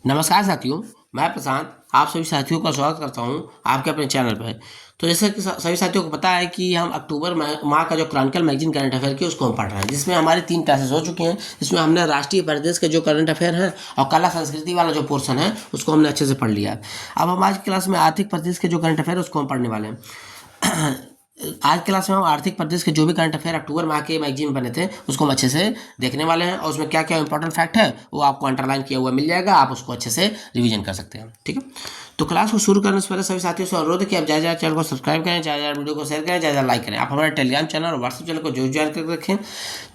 नमस्कार साथियों, मैं प्रशांत आप सभी साथियों का स्वागत करता हूं आपके अपने चैनल पर। तो जैसे कि सभी साथियों को पता है कि हम अक्टूबर माह का जो क्रॉनिकल मैगजीन करंट अफेयर की उसको हम पढ़ रहे हैं, जिसमें हमारी 3 क्लासेस हो चुकी हैं। जिसमें हमने राष्ट्रीय प्रदेश के जो करंट अफेयर हैं और कला संस्कृति वाला जो पोर्शन है उसको हमने अच्छे से पढ़ लिया है। अब हम आज की क्लास में आर्थिक प्रदेश के जो करंट अफेयर है उसको हम पढ़ने वाले हैं। आज क्लास में हम आर्थिक प्रदेश के जो भी करंट अफेयर अक्टूबर माह के मैगजीन में बने थे उसको हम अच्छे से देखने वाले हैं, और उसमें क्या क्या इंपॉर्टेंट फैक्ट है वो आपको अंडरलाइन किया हुआ मिल जाएगा। आप उसको अच्छे से रिवीजन कर सकते हैं। ठीक है, तो क्लास को शुरू करने से पहले सभी साथियों से अनुरोध है कि आप ज़्यादा चैनल को सब्सक्राइब करें, ज़्यादा वीडियो को शेयर करें, ज़्यादा लाइक करें। आप हमारे टेलीग्राम चैनल और व्हाट्सएप चैनल को जरूर ज्वाइन करके रखें,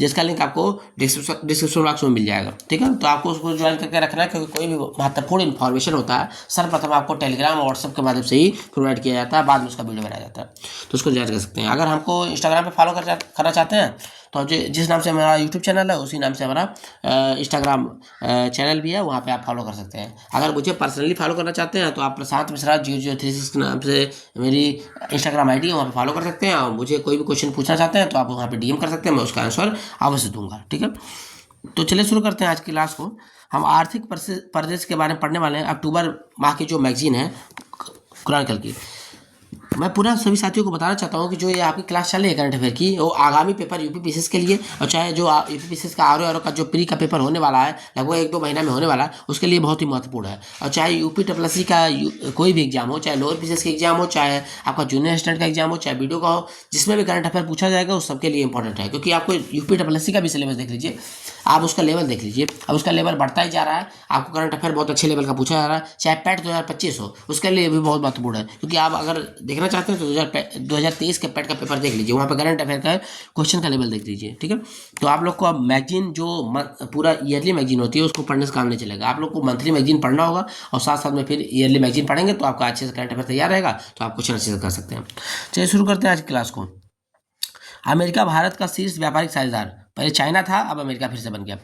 जिसका लिंक आपको डिस्क्रिप्शन बॉक्स में मिल जाएगा। ठीक है, तो आपको उसको ज्वाइन करके रखना है, क्योंकि कोई भी महत्वपूर्ण इन्फॉर्मेशन होता है सर्वप्रथम आपको टेलीग्राम और व्हाट्सएप के माध्यम से ही प्रोवाइड किया जाता है, बाद में उसका वीडियो बनाया जाता है, तो उसको ज्वाइन कर सकते हैं। अगर हमको इंस्टाग्राम पे फॉलो करना चाहते हैं तो जिस नाम से हमारा यूट्यूब चैनल है उसी नाम से हमारा इंस्टाग्राम चैनल भी है, वहाँ पे आप फॉलो कर सकते हैं। अगर मुझे पर्सनली फॉलो करना चाहते हैं तो आप प्रशांत मिश्रा 0036 के नाम से मेरी इंस्टाग्राम आईडी है, वहाँ पे फॉलो कर सकते हैं। और मुझे कोई भी क्वेश्चन पूछना चाहते हैं तो आप वहाँ पे डीएम कर सकते हैं, मैं उसका आंसर अवश्य दूंगा। ठीक है, तो चलिए शुरू करते हैं आज की क्लास को। हम आर्थिक प्रदेश के बारे में पढ़ने वाले हैं, अक्टूबर माह की जो मैगजीन है क्रॉनिकल की। मैं पूरा सभी साथियों को बताना चाहता हूँ कि जो ये आपकी क्लास चल रही है करंट अफेयर की, वो आगामी पेपर यूपी पीसीएस के लिए, और चाहे जो यूपी पीसीएस का आरओ का जो प्री का पेपर होने वाला है लगभग 1-2 महीना में होने वाला है, उसके लिए बहुत ही महत्वपूर्ण है। और चाहे यूपी ट्रिपल का कोई भी एग्जाम हो, चाहे लोअर पीसीएस का एग्जाम हो, चाहे आपका जूनियर असिस्टेंट का एग्जाम हो, चाहे वीडियो का हो, जिसमें भी करंट अफेयर पूछा जाएगा उस सबके लिए इंपॉर्टेंट है। क्योंकि आपको यूपी ट्रिपल का भी सिलेबस देख लीजिए, आप उसका लेवल देख लीजिए, अब उसका लेवल बढ़ता ही जा रहा है। आपको करंट अफेयर बहुत अच्छे लेवल का पूछा जा रहा है, चाहे पैट 2025 हो, उसके लिए भी बहुत महत्वपूर्ण है। क्योंकि आप अगर देखना चाहते हैं तो 2023 के पैट का पेपर देख लीजिए, वहाँ पर करंट अफेयर का क्वेश्चन का लेवल देख लीजिए। ठीक है, तो आप लोग को अब मैगजीन जो पूरा ईयरली मैगजीन होती है उसको पढ़ने से काम नहीं चलेगा, आप लोग को मंथली मैगजीन पढ़ना होगा, और साथ साथ में फिर ईयरली मैगजीन पढ़ेंगे तो आपका अच्छे से करंट अफेयर तैयार रहेगा, तो आप क्वेश्चन अच्छे से कर सकते हैं। चलिए शुरू करते हैं आज की क्लास को। अमेरिका भारत का शीर्ष व्यापारिक साझेदार, पहले चाइना था अब अमेरिका फिर से बन गया।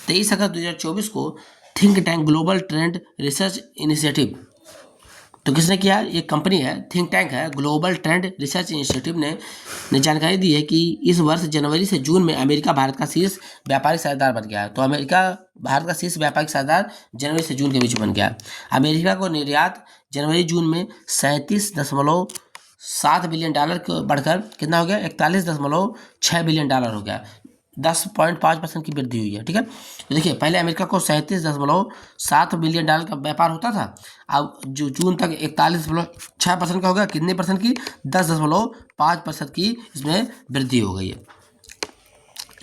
23 अगस्त 2024 को think tank global trend research initiative, तो किसने किया? ये कंपनी है, थिंक टैंक है, ग्लोबल ट्रेंड रिसर्च इनिशिएटिव ने जानकारी दी है कि इस वर्ष जनवरी से जून में अमेरिका भारत का शीर्ष व्यापारिक साझेदार बन गया है। तो अमेरिका भारत का शीर्ष व्यापारिक साझेदार जनवरी से जून के बीच बन गया। अमेरिका को निर्यात जनवरी जून में 37.7 बिलियन डॉलर को बढ़कर कितना हो गया? 41.6 बिलियन डॉलर हो गया, 10.5% की वृद्धि हुई है। ठीक है, तो देखिए पहले अमेरिका को 37.7 बिलियन डॉलर का व्यापार होता था, अब जो जून तक 41.6% का हो गया। कितने परसेंट की? 10.5% की इसमें वृद्धि हो गई है।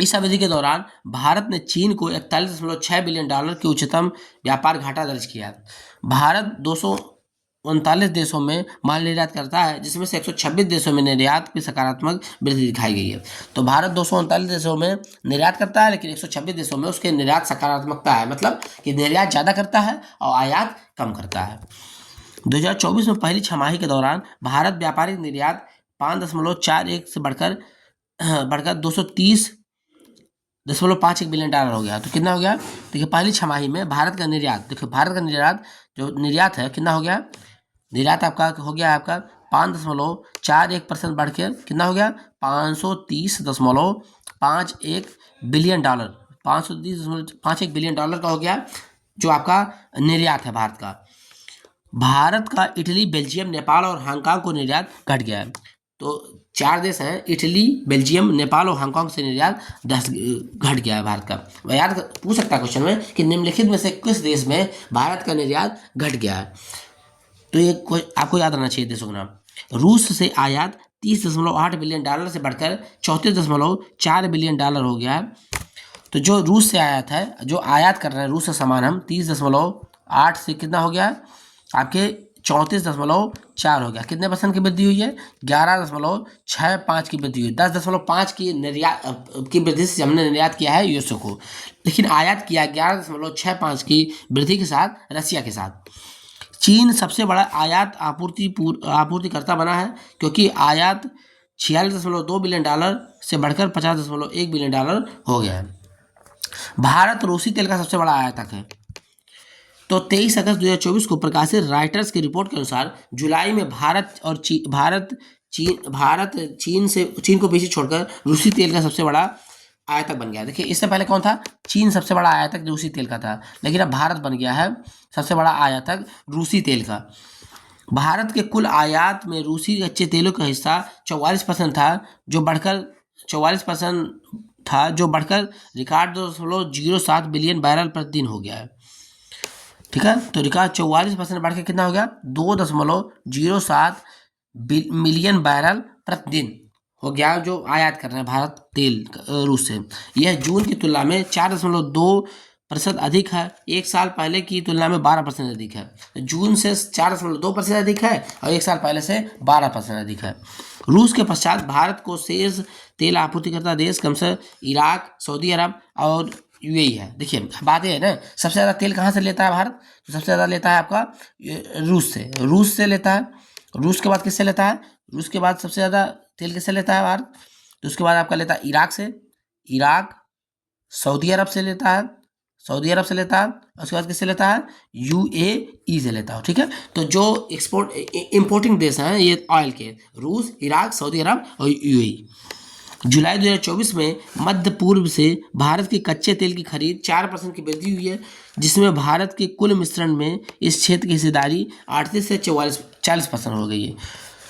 इस अवधि के दौरान भारत ने चीन को 41.6 बिलियन डॉलर की उच्चतम व्यापार घाटा दर्ज किया। भारत 239 देशों में माल निर्यात करता है, जिसमें से 126 देशों में निर्यात की सकारात्मक वृद्धि दिखाई गई है। तो भारत 239 देशों में निर्यात करता है, लेकिन 126 देशों में उसके निर्यात सकारात्मकता है, मतलब कि निर्यात ज़्यादा करता है और आयात कम करता है। 2024 में पहली छमाही के दौरान भारत व्यापारिक निर्यात 5.41 से बढ़कर 230.51 बिलियन डॉलर हो गया। तो कितना हो गया? देखिए पहली छमाही में भारत का निर्यात, देखिए भारत का निर्यात जो निर्यात है कितना हो गया? निर्यात आपका हो गया आपका 5.41% बढ़ के कितना हो गया? 530.51 बिलियन डॉलर, 530.51 बिलियन डॉलर का हो गया जो आपका निर्यात है भारत का। भारत का इटली, बेल्जियम, नेपाल और हांगकांग को निर्यात घट गया है। तो 4 देश हैं, इटली, बेल्जियम, नेपाल और हांगकांग से निर्यात 10 घट गया है भारत का। वह याद पूछ सकता है क्वेश्चन में कि निम्नलिखित में से किस देश में भारत का निर्यात घट गया है? तो ये आपको याद रहना चाहिए देशों का नाम। रूस से आयात 30.8 बिलियन डॉलर से बढ़कर 34.4 बिलियन डॉलर हो गया है। तो जो रूस से आयात है, जो आयात कर रहे हैं रूस से सामान हम, 30.8 से कितना हो गया आपके 34.4 हो गया। कितने % की वृद्धि हुई है? 11.65 की वृद्धि हुई। 10.5 की निर्यात की वृद्धि से हमने निर्यात किया है यूएसए को, लेकिन आयात किया 11.65 की वृद्धि के साथ रसिया के साथ। चीन सबसे बड़ा आयात आपूर्तिकर्ता बना है, क्योंकि आयात 46.2 बिलियन डॉलर से बढ़कर 50.1 बिलियन डॉलर हो गया है। भारत रूसी तेल का सबसे बड़ा आयातक है। तो 23 अगस्त 2024 को प्रकाशित राइटर्स की रिपोर्ट के अनुसार जुलाई में चीन को पीछे छोड़कर रूसी तेल का सबसे बड़ा आयातक बन गया। देखिए इससे पहले कौन था, चीन सबसे बड़ा आयातक रूसी तेल का था, लेकिन अब भारत बन गया है सबसे बड़ा आयातक रूसी तेल का। भारत के कुल आयात में रूसी कच्चे तेलों का हिस्सा 44% था, जो बढ़कर 44% था, जो बढ़कर रिकॉर्ड 2.07 बिलियन बैरल प्रतिदिन हो गया है। ठीक है, तो रिकॉर्ड 44% बढ़ के कितना हो गया, 2.07 मिलियन बैरल प्रतिदिन हो गया, जो आयात कर रहे हैं भारत तेल रूस से। यह जून की तुलना में 4.2% अधिक है। एक साल पहले की तुलना में 12% अधिक है। जून से 4.2% अधिक है और एक साल पहले से 12% अधिक है। रूस के पश्चात भारत को शेष तेल आपूर्तिकर्ता देश कम से इराक, सऊदी अरब और यूएई है। देखिए बात ये है ना, सबसे ज़्यादा तेल कहाँ से लेता है भारत, तो सबसे ज़्यादा लेता है आपका रूस से लेता है। रूस के बाद किससे लेता है, रूस के बाद सबसे ज़्यादा तेल किससे लेता है भारत, तो उसके बाद आपका लेता है इराक से, इराक, सऊदी अरब से लेता है, सऊदी अरब से लेता है, उसके बाद किससे लेता है, यूएई से लेता है। ठीक है, तो जो एक्सपोर्ट इंपोर्टिंग देश हैं ये ऑयल के, रूस, इराक, सऊदी अरब और यूएई। जुलाई 2024 में मध्य पूर्व से भारत के कच्चे तेल की खरीद 4% की वृद्धि हुई है, जिसमें भारत के कुल मिश्रण में इस क्षेत्र की हिस्सेदारी 38 से 40% हो गई है।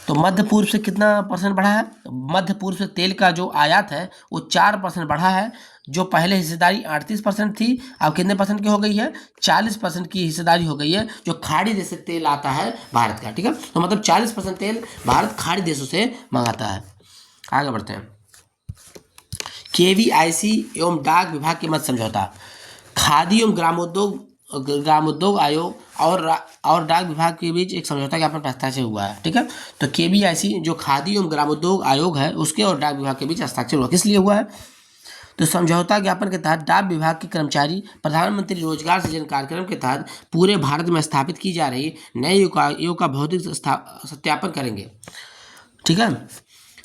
तो मध्य पूर्व से कितना परसेंट बढ़ा है, मध्य पूर्व से तेल का जो आयात है वो 4% बढ़ा है। जो पहले हिस्सेदारी 38% थी, अब कितने परसेंट की हो गई है, 40% की हिस्सेदारी हो गई है, जो खाड़ी देश से तेल आता है भारत का। ठीक है, तो मतलब 40% तेल भारत खाड़ी देशों से मंगाता है। आगे बढ़ते हैं। केवीआईसी एवं डाक विभाग के मध्य समझौता। खादी एवं ग्रामोद्योग आयोग और डाक विभाग के बीच एक समझौता ज्ञापन पर हस्ताक्षर हुआ है। ठीक है, तो केवीआईसी जो खादी एवं ग्रामोद्योग आयोग है उसके और डाक विभाग के बीच हस्ताक्षर हुआ, किस लिए हुआ है, तो समझौता ज्ञापन के तहत डाक विभाग के कर्मचारी प्रधानमंत्री रोजगार सृजन कार्यक्रम के तहत पूरे भारत में स्थापित की जा रही नए इकाइयों का भौतिक सत्यापन करेंगे। ठीक है,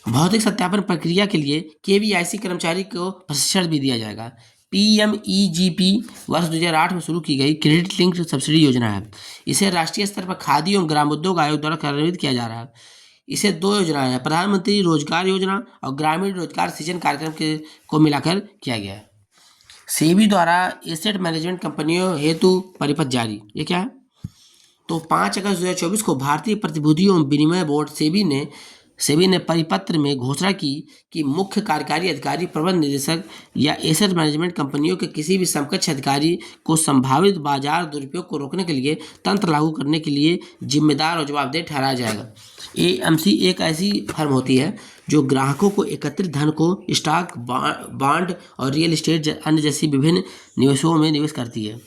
भौतिक सत्यापन प्रक्रिया के लिए केवीआईसी कर्मचारी को प्रशिक्षण भी दिया जाएगा। पीएमईजीपी वर्ष 2008 में शुरू की गई क्रेडिट लिंक्ड सब्सिडी योजना है। इसे राष्ट्रीय स्तर पर खादी एवं ग्रामोद्योग आयोग द्वारा कार्यान्वित किया जा रहा है। इसे 2 योजनाएं हैं, प्रधानमंत्री रोजगार योजना और ग्रामीण रोजगार सृजन कार्यक्रम को मिलाकर किया गया है। सेबी द्वारा एसेट मैनेजमेंट कंपनियों हेतु परिपत्र जारी, ये क्या है, तो 5 अगस्त 2024 को भारतीय प्रतिभूति एवं विनिमय बोर्ड सेबी ने परिपत्र में घोषणा की कि मुख्य कार्यकारी अधिकारी, प्रबंध निदेशक या एसेट मैनेजमेंट कंपनियों के किसी भी समकक्ष अधिकारी को संभावित बाजार दुरुपयोग को रोकने के लिए तंत्र लागू करने के लिए जिम्मेदार और जवाबदेह ठहराया जाएगा। एएमसी एक ऐसी फर्म होती है जो ग्राहकों को एकत्रित धन को स्टॉक, बॉन्ड और रियल एस्टेट अन्य जैसी विभिन्न निवेशों में निवेश करती है।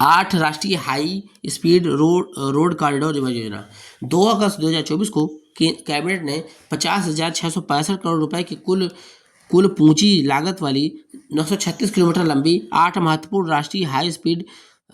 8 राष्ट्रीय हाई स्पीड रोड कॉरिडोर योजना। 2 अगस्त 2024 को कैबिनेट ने 50,665 करोड़ रुपए की कुल पूंजी लागत वाली 936 किलोमीटर लंबी 8 महत्वपूर्ण राष्ट्रीय हाई स्पीड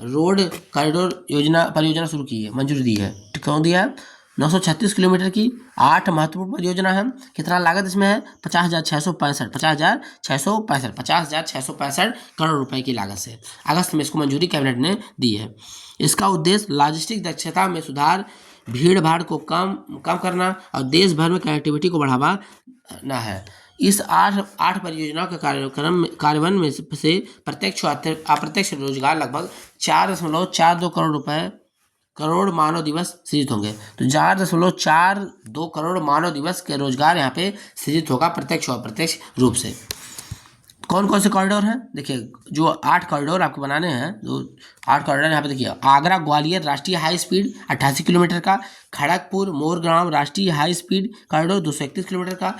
रोड कॉरिडोर परियोजना शुरू की है, मंजूरी दी है। कौन दिया है, 936 किलोमीटर की 8 महत्वपूर्ण परियोजना है। कितना लागत इसमें है, 50,665 करोड़ रुपए की लागत से अगस्त में इसको मंजूरी कैबिनेट ने दी है। इसका उद्देश्य लॉजिस्टिक दक्षता में सुधार, भीड़ भाड़ को कम करना और देश भर में कनेक्टिविटी को बढ़ावा ना है। इस 8 परियोजनाओं के कार्यान्वयन में से प्रत्यक्ष और अप्रत्यक्ष रोजगार लगभग 4.42 करोड़ मानव दिवस सृजित होंगे। तो 4.42 करोड़ मानव दिवस के रोजगार यहाँ पे सृजित होगा प्रत्यक्ष और अप्रत्यक्ष रूप से। कौन कौन से कॉरिडोर हैं, देखिए जो 8 कॉरिडोर आपको बनाने हैं, जो 8 कॉरिडोर यहाँ पे देखिए, आगरा ग्वालियर राष्ट्रीय हाई स्पीड 88 किलोमीटर का, खड़गपुर मोरग्राम राष्ट्रीय हाई स्पीड कॉरिडोर 231 किलोमीटर का,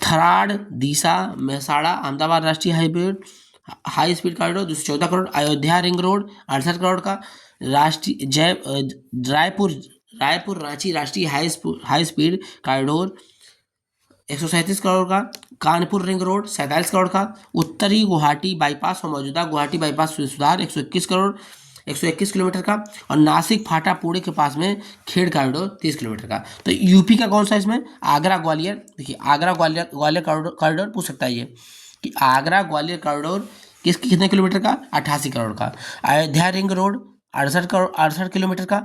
थराड़ दीसा मेहसाड़ा अहमदाबाद राष्ट्रीय high speed corridor 214 crore, Ayodhya ring road 68 crore का, रायपुर रांची राष्ट्रीय हाई स्पीड कॉरिडोर 137 करोड़ का, कानपुर रिंग रोड 47 करोड़ का, उत्तरी गुवाहाटी बाईपास और मौजूदा गुवाहाटी बाईपास सुधार 121 किलोमीटर का, और नासिक फाटा पुणे के पास में खेड़ कॉरिडोर 30 किलोमीटर का। तो यूपी का कौन सा इसमें, आगरा ग्वालियर, देखिए आगरा ग्वालियर कॉरिडोर पूछ सकता है ये कि आगरा ग्वालियर कॉरिडोर कितने किलोमीटर का, 88 करोड़ का। अयोध्या रिंग रोड 68 किलोमीटर का,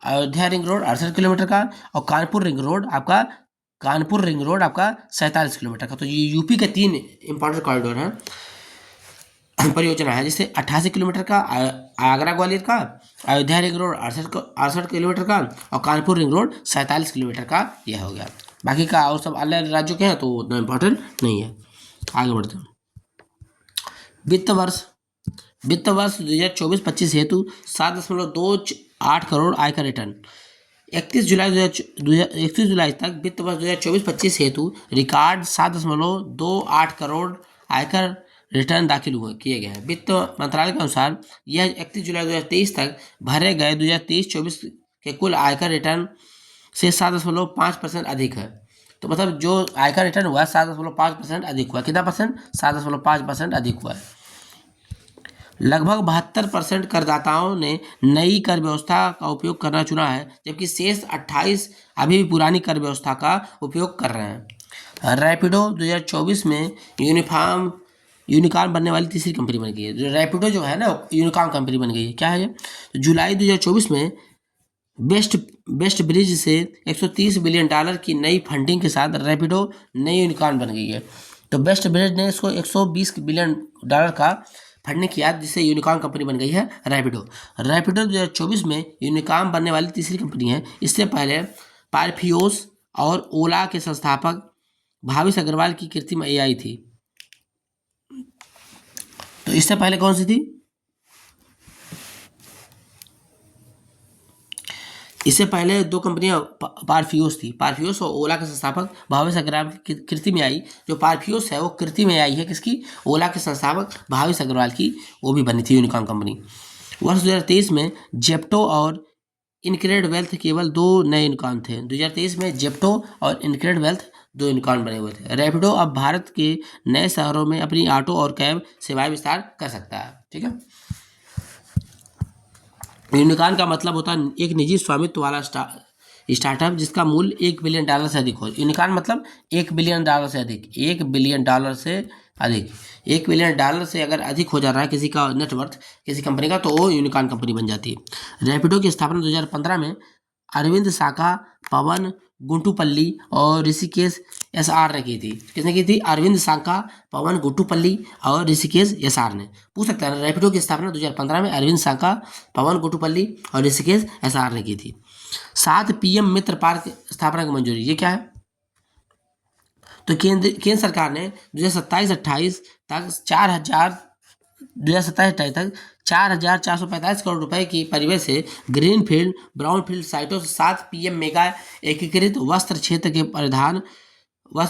अयोध्या रिंग रोड 68 किलोमीटर का, और कानपुर रिंग रोड आपका कानपुर रिंग रोड आपका 47 किलोमीटर का। तो ये यूपी के 3 इंपॉर्टेंट कॉरिडोर हैं, परियोजना है, जिससे 88 किलोमीटर का आगरा ग्वालियर का, अयोध्या रिंग रोड 68 किलोमीटर का, और कानपुर रिंग रोड 47 किलोमीटर का यह हो गया। बाकी का और सब अन्य राज्यों के हैं तो उतना इम्पोर्टेंट नहीं है। आगे बढ़ते हैं। वित्त वर्ष 2024-25 हेतु 7.28 करोड़ आयकर रिटर्न। 31 जुलाई तक वित्त वर्ष 2024-25 हेतु रिकॉर्ड 7.28 करोड़ आयकर रिटर्न दाखिल किए गए हैं। वित्त मंत्रालय के अनुसार यह 31 जुलाई 2023 तक भरे गए 2023-24 के कुल आयकर रिटर्न से 7.5% अधिक है। तो मतलब जो आयकर रिटर्न हुआ 7.5% अधिक हुआ। कितना परसेंट? 7.5% अधिक हुआ है। लगभग 72% करदाताओं ने नई कर व्यवस्था का उपयोग करना चुना है, जबकि शेष 28 अभी भी पुरानी कर व्यवस्था का उपयोग कर रहे हैं। रैपिडो 2024 में यूनिकॉर्न बनने वाली तीसरी कंपनी बन गई है। जो रैपिडो जो है ना, यूनिकॉर्न कंपनी बन गई है। क्या है ये? तो जुलाई 2024 में बेस्ट ब्रिज से $130 बिलियन की नई फंडिंग के साथ रैपिडो नई यूनिकॉर्न बन गई है। तो बेस्ट ब्रिज ने इसको $120 बिलियन का फंडिंग किया, जिससे यूनिकॉर्न कंपनी बन गई है रैपिडो। रैपिडो 2024 में यूनिकॉर्न बनने वाली तीसरी कंपनी है। इससे पहले पारफियोस और ओला के संस्थापक भाविश अग्रवाल की कृत्रिम AI थी। तो इससे पहले कौन सी थी? इससे पहले 2 कंपनियां पारफियोस थी। पारफियोस और ओला के संस्थापक भाविश अग्रवाल की कृत्रिम AI। जो पारफियोस है वो कृत्रिम AI है किसकी? ओला के संस्थापक भाविश अग्रवाल की, वो भी बनी थी यूनिकॉर्न कंपनी। वर्ष 2023 में जेप्टो और इनक्रेड वेल्थ केवल 2 नए यूनिकॉर्न थे। 2023 में जेप्टो और इनक्रेड वेल्थ 2 यूनिकॉर्न बने हुए थे। रैपिडो अब भारत के नए शहरों में अपनी ऑटो और कैब सेवाएं विस्तार कर सकता है। ठीक है। यूनिकॉर्न का मतलब होता है एक निजी स्वामित्व वाला स्टार्टअप जिसका मूल्य $1 बिलियन से अधिक हो। यूनिकॉर्न मतलब $1 बिलियन से अधिक, $1 बिलियन से अधिक, $1 बिलियन से अगर अधिक हो जा रहा है किसी का नेटवर्थ किसी कंपनी का, तो वो यूनिकॉर्न कंपनी बन जाती है। रैपिडो की स्थापना 2015 में अरविंद साका, पवन गुंटुपल्ली और ऋषिकेश SR ने की थी। किसने की थी? अरविंद साका, पवन गुंटुपल्ली और ऋषिकेश SR ने। पूछ सकता है ना, रैपिडो की स्थापना 2015 में अरविंद साका, पवन गुंटुपल्ली और ऋषिकेश SR ने की थी। 7 PM मित्र पार्क स्थापना की मंजूरी। ये क्या है? तो केंद्र सरकार ने 2027-28 तक 4,445 करोड़ रुपए की परिव्यय से ग्रीनफील्ड ब्राउनफील्ड साइटों से 7 PM मेगा एकीकृत वस्त्र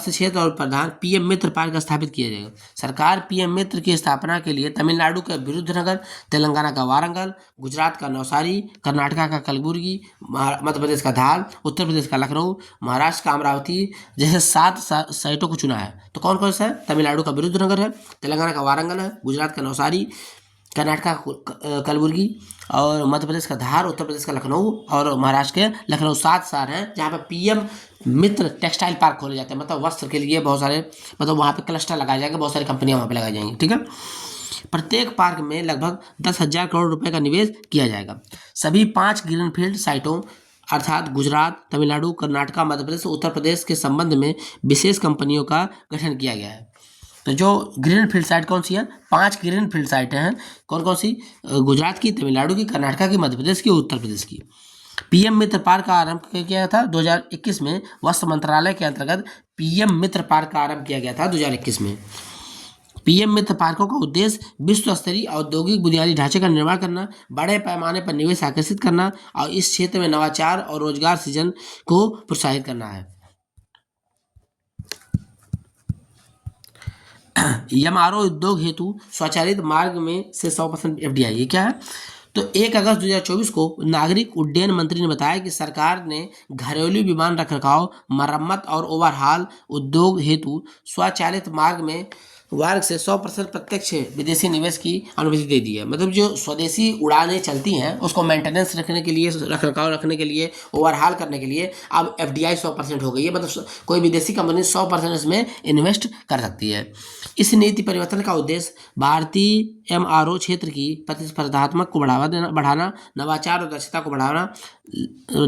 क्षेत्र और प्रधान PM मित्र पार्क स्थापित किया जाएगा। सरकार PM मित्र की स्थापना के लिए तमिलनाडु का विरुद्धनगर, तेलंगाना का वारंगल, गुजरात का नवसारी, कर्नाटका का कलबुर्गी, मध्य प्रदेश का धार, उत्तर प्रदेश का लखनऊ, महाराष्ट्र का अमरावती जैसे 7 साइटों को चुना है। तो कौन कौन सा है? तमिलनाडु का विरुद्धनगर है, तेलंगाना का वारंगल है, गुजरात का नवसारी, कर्नाटका कलबुर्गी और मध्य प्रदेश का धार, उत्तर प्रदेश का लखनऊ और महाराष्ट्र के लखनऊ। 7 शहर हैं जहाँ पर PM मित्र टेक्सटाइल पार्क खोले जाते हैं। मतलब वस्त्र के लिए बहुत सारे, मतलब वहाँ पे क्लस्टर लगाए जाएंगे, बहुत सारी कंपनियां वहाँ पे लगाई जाएंगी। ठीक है। प्रत्येक पार्क में लगभग 10,000 करोड़ रुपए का निवेश किया जाएगा। सभी 5 ग्रीनफील्ड साइटों अर्थात गुजरात, तमिलनाडु, कर्नाटका, मध्य प्रदेश, उत्तर प्रदेश के संबंध में विशेष कंपनियों का गठन किया गया है। तो जो ग्रीन फील्ड साइट कौन सी है? 5 ग्रीन फील्ड साइटें हैं। कौन कौन सी? गुजरात की, तमिलनाडु की, कर्नाटका की, मध्य प्रदेश की, उत्तर प्रदेश की। PM मित्र पार्क का आरंभ किया गया था 2021 में। वस्त्र मंत्रालय के अंतर्गत PM मित्र पार्क का आरंभ किया गया था 2021 में। PM मित्र पार्कों का उद्देश्य विश्व स्तरीय औद्योगिक बुनियादी ढांचे का निर्माण करना, बड़े पैमाने पर निवेश आकर्षित करना और इस क्षेत्र में नवाचार और रोजगार सृजन को प्रोत्साहित करना है। MRO उद्योग हेतु स्वचालित मार्ग में से 100% FDI। ये क्या है? तो 1 अगस्त 2024 को नागरिक उड्डयन मंत्री ने बताया कि सरकार ने घरेलू विमान रखरखाव, मरम्मत और ओवरहाल उद्योग हेतु स्वचालित मार्ग से 100% प्रत्यक्ष विदेशी निवेश की अनुमति दे दी है। मतलब जो स्वदेशी उड़ानें चलती हैं उसको मेंटेनेंस रखने के लिए, रखरखाव रखने के लिए, ओवरहाल करने के लिए अब FDI 100% हो गई है। मतलब कोई विदेशी कंपनी 100% इसमें इन्वेस्ट कर सकती है। इस नीति परिवर्तन का उद्देश्य भारतीय MRO क्षेत्र की प्रतिस्पर्धात्मक को बढ़ाना, नवाचार और दक्षता को बढ़ावा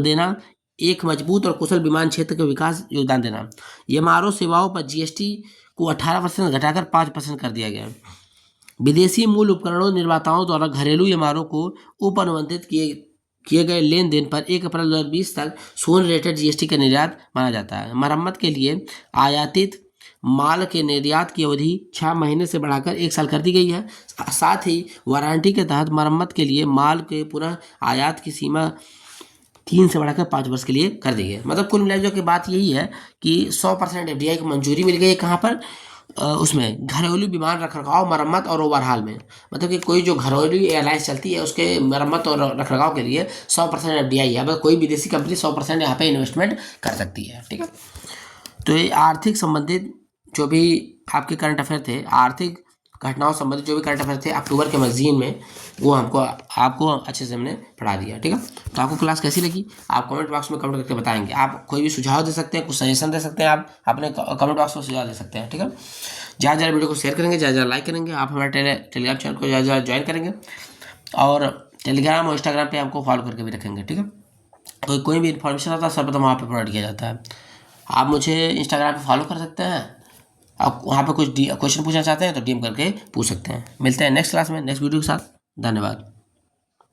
देना, एक मजबूत और कुशल विमान क्षेत्र के विकास योगदान देना। एमआरओ सेवाओं पर जीएसटी को 18% घटाकर 5% कर दिया गया है। विदेशी मूल उपकरणों निर्माताओं द्वारा घरेलू एमआरओ को उप अनुबंधित किए गए लेन देन पर 1 अप्रैल 2020 तक शून्य रेटेड जीएसटी का निर्यात माना जाता है। मरम्मत के लिए आयातित माल के निर्यात की अवधि 6 महीने से बढ़ाकर 1 साल कर दी गई है। साथ ही वारंटी के तहत मरम्मत के लिए माल के पुनः आयात की सीमा 3 से बढ़ाकर 5 वर्ष के लिए कर दी गई। मतलब कुल मिलाकर की बात यही है कि 100% एफडीआई को मंजूरी मिल गई है। कहाँ पर? उसमें घरेलू विमान रखरखाव, मरम्मत और ओवरहाल में। मतलब कि कोई जो घरेलू एयरलाइंस चलती है उसके मरम्मत और रखरखाव के लिए 100% एफडीआई है। मतलब कोई विदेशी कंपनी 100% यहाँ पे इन्वेस्टमेंट कर सकती है। ठीक है, तो ये आर्थिक संबंधित जो भी आपके करंट अफेयर थे, आर्थिक घटनाओं संबंधित जो भी करंट अफेयर थे अक्टूबर के मैगजीन में, वो आपको अच्छे से हमने पढ़ा दिया। ठीक है, तो आपको क्लास कैसी लगी आप कमेंट बॉक्स में कमेंट करके बताएंगे। आप कोई भी सुझाव दे सकते हैं, कुछ सजेशन दे सकते हैं, आप अपने कमेंट बॉक्स में सुझाव दे सकते हैं। ठीक है, ज़्यादा ज़्यादा वीडियो को शेयर करेंगे, ज़्यादा ज़्यादा लाइक करेंगे, आप हमारे टेलीग्राम चैनल को ज़्यादा ज़्यादा ज्वाइन करेंगे और टेलीग्राम और इंस्टाग्राम पर आपको फॉलो करके भी रखेंगे। ठीक है, तो कोई भी इन्फॉर्मेशन आता है सर्वप्रथम वहाँ पर प्रोवाइड किया जाता है। आप मुझे इंस्टाग्राम पर फॉलो कर सकते हैं। आप वहाँ पे कुछ क्वेश्चन पूछना चाहते हैं तो डीएम करके पूछ सकते हैं। मिलते हैं नेक्स्ट क्लास में नेक्स्ट वीडियो के साथ। धन्यवाद।